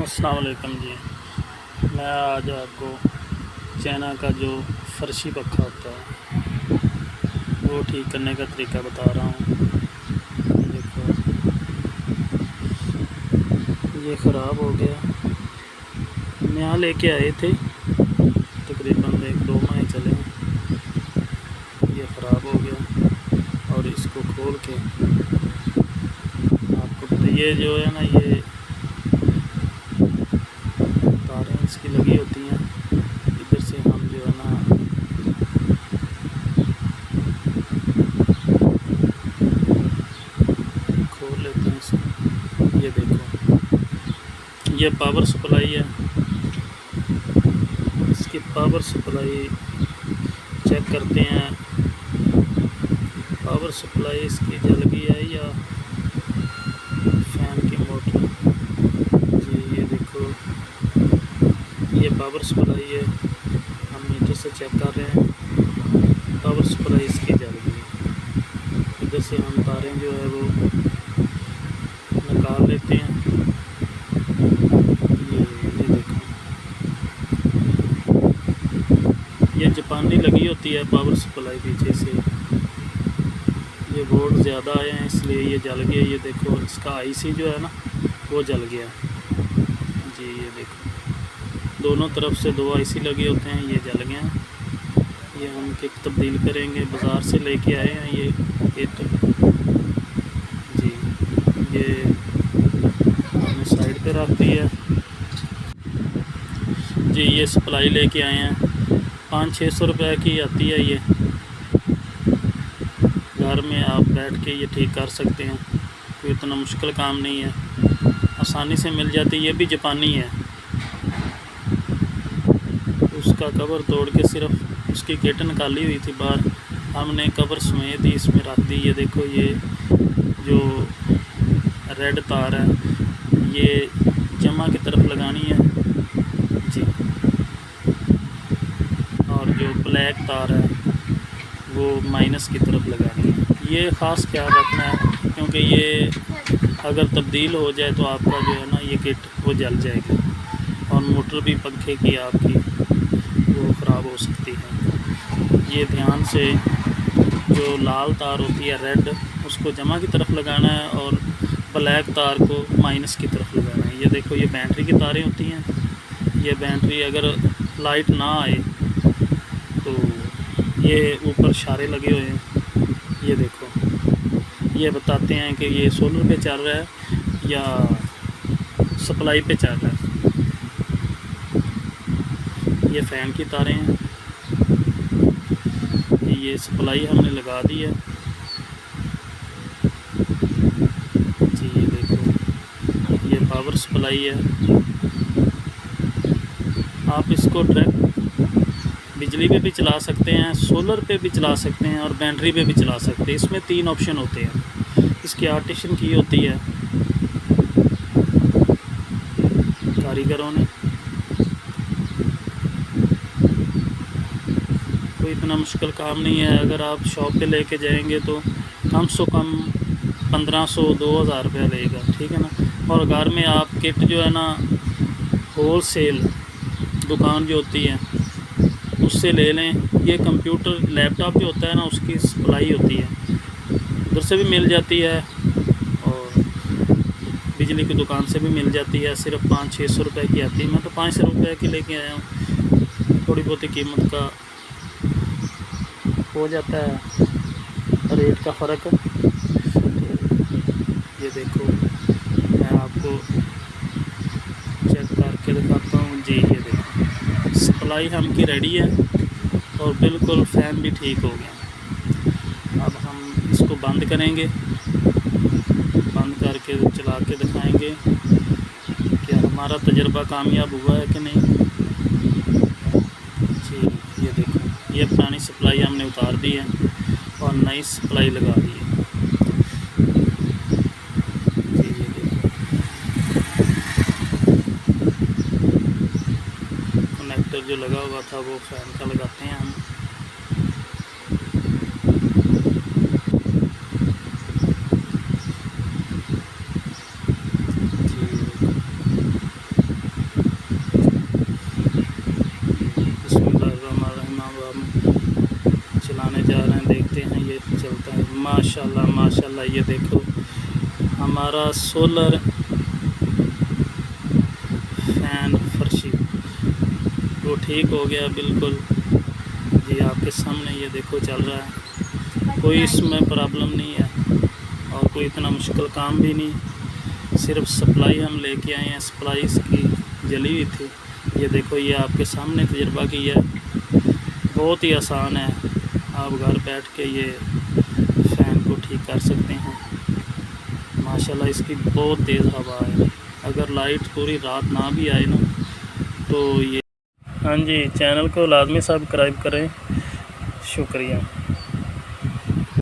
अस्सलाम वालेकुम जी। मैं आज आपको चाइना का जो फर्शी पक्खा होता है वो ठीक करने का तरीका बता रहा हूँ। देखो, ये ख़राब हो गया। हम यहाँ लेके आए थे, तकरीबन 1-2 माह चले। ये ख़राब हो गया और इसको खोल के आपको पता, ये जो है ना, ये तारें इसकी लगी होती हैं। इधर से हम जो है ना खोल लेते हैं इसको। ये देखो, ये पावर सप्लाई है। इसकी पावर सप्लाई चेक करते हैं। पावर सप्लाई इसकी जल गई है या फैन की मोटर। जी ये देखो, ये पावर सप्लाई है। हम मीटर से चेक कर रहे हैं, पावर सप्लाई इसकी जल गई है। इधर से हम तारें जो है वो निकाल लेते हैं। ये देखो, ये जापानी लगी होती है पावर सप्लाई पीछे से। ये बोर्ड ज़्यादा आए हैं इसलिए ये जल गया। ये देखो, इसका आईसी जो है ना वो जल गया। जी ये देखो, दोनों तरफ से 2 आईसी लगे होते हैं, ये जल गए हैं। ये हम किट तब्दील करेंगे, बाज़ार से लेके आए हैं ये किट। जी ये हमने साइड पे रख दी है। जी ये सप्लाई लेके आए हैं, 500-600 रुपये की आती है। ये घर में आप बैठ के ये ठीक कर सकते हैं, कोई इतना मुश्किल काम नहीं है, आसानी से मिल जाती है। ये भी जापानी है। उसका कवर तोड़ के सिर्फ उसकी किट निकाली हुई थी बाहर, हमने कवर समेत ही इसमें रख दी। ये देखो, ये जो रेड तार है ये जमा की तरफ लगानी है जी, और जो ब्लैक तार है वो माइनस की तरफ लगानी है। ये ख़ास ख्याल रखना है, क्योंकि ये अगर तब्दील हो जाए तो आपका जो है ना ये किट वो जल जाएगी, और मोटर भी पंखे की आपकी वो ख़राब हो सकती है। ये ध्यान से, जो लाल तार होती है रेड, उसको जमा की तरफ लगाना है और ब्लैक तार को माइनस की तरफ लगाना है। ये देखो, ये बैटरी की तारें होती हैं। ये बैटरी अगर लाइट ना आए तो ये ऊपर इशारे लगे हुए हैं, ये देखो, ये बताते हैं कि ये सोलर पे चल रहा है या सप्लाई पे चल रहा है। ये फ़ैन की तारें हैं। ये सप्लाई हमने लगा दी है जी। ये देखो, ये पावर सप्लाई है। आप इसको डायरेक्ट बिजली पे भी चला सकते हैं, सोलर पे भी चला सकते हैं और बैटरी पे भी चला सकते हैं। इसमें 3 ऑप्शन होते हैं। इसकी आर्टिशन की होती है कारीगरों ने। कोई इतना मुश्किल काम नहीं है। अगर आप शॉप पे लेके जाएंगे तो कम से कम 1500-2000 रुपया लेगा, ठीक है ना। और घर में आप किट जो है ना होल सेल दुकान जो होती है उससे ले लें। ये कंप्यूटर लैपटॉप जो होता है ना उसकी सप्लाई होती है, उधर से भी मिल जाती है और बिजली की दुकान से भी मिल जाती है। सिर्फ 500-600 रुपये की आती है। मैं तो 500 रुपये की लेके आया हूँ। थोड़ी बहुत कीमत का हो जाता है, रेट का फ़र्क। ये देखो, मैं आपको चेक करके दिखाता हूँ जी। ये देखो, सप्लाई हमकी रेडी है और बिल्कुल फ़ैन भी ठीक हो गया। अब हम इसको बंद करेंगे, बंद करके चला के दिखाएंगे कि हमारा तजर्बा कामयाब हुआ है कि नहीं जी। ये देखो, ये पुरानी सप्लाई हमने उतार दी है और नई सप्लाई लगा दी है जी। ये देखो, कनेक्टर जो लगा हुआ था वो फ़ैन का लगाते हैं हम। देखते हैं ये चलता है। माशाल्लाह माशाल्लाह, ये देखो हमारा सोलर फैन फर्शी वो ठीक हो गया बिल्कुल जी, आपके सामने ये देखो चल रहा है, कोई इसमें प्रॉब्लम नहीं है और कोई इतना मुश्किल काम भी नहीं। सिर्फ सप्लाई हम लेके आए हैं, सप्लाई इसकी जली हुई थी। ये देखो ये आपके सामने तजर्बा किया है, बहुत ही आसान है, आप घर बैठ के ये फ़ैन को ठीक कर सकते हैं। माशाल्लाह इसकी बहुत तेज़ हवा है, अगर लाइट पूरी रात ना भी आए ना तो ये। हाँ जी, चैनल को लाजमी सब्सक्राइब करें, शुक्रिया।